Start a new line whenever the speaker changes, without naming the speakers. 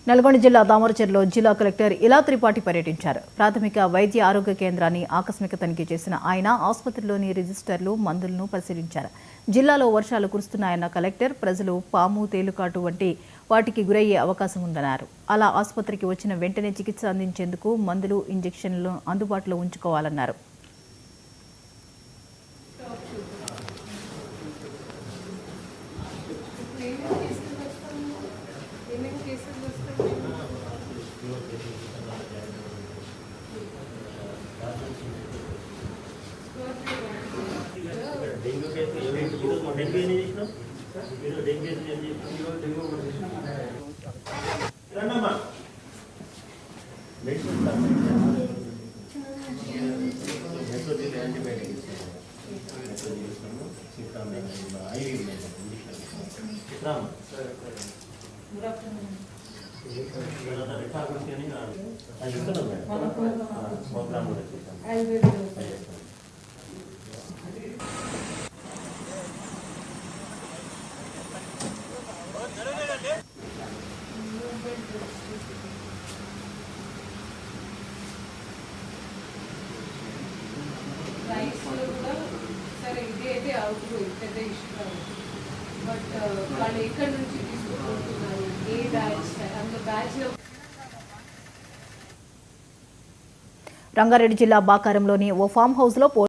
నల్గొండ జిల్లా దామరచెర్లో జిల్లా కలెక్టర్ ఇలా త్రిపాఠి పర్యటించారు. ప్రాథమిక వైద్య ఆరోగ్య కేంద్రాన్ని ఆకస్మిక తనిఖీ చేసిన ఆయన ఆసుపత్రిలోని రిజిస్టర్లు, మందులను పరిశీలించారు. జిల్లాలో వర్షాలు కురుస్తున్నాయన్న కలెక్టర్ ప్రజలు పాము, తేలుకాటు వంటి వాటికి గురయ్యే అవకాశం ఉందన్నారు. అలా ఆసుపత్రికి వచ్చిన వెంటనే చికిత్స అందించేందుకు మందులు, ఇంజెక్షన్లను అందుబాటులో ఉంచుకోవాలన్నారు.
రైస్లో కూడా సరే ఇది అయితే అవుతుంది, పెద్ద ఇష్యూ కావచ్చు. బట్ వాళ్ళు ఎక్కడి నుంచి తీసుకుంటున్నారు, ఏ బ్యాచ్, అందులో బ్యాచ్లో.
రంగారెడ్డి జిల్లా బాకారంలోని ఓ ఫామ్ హౌస్లో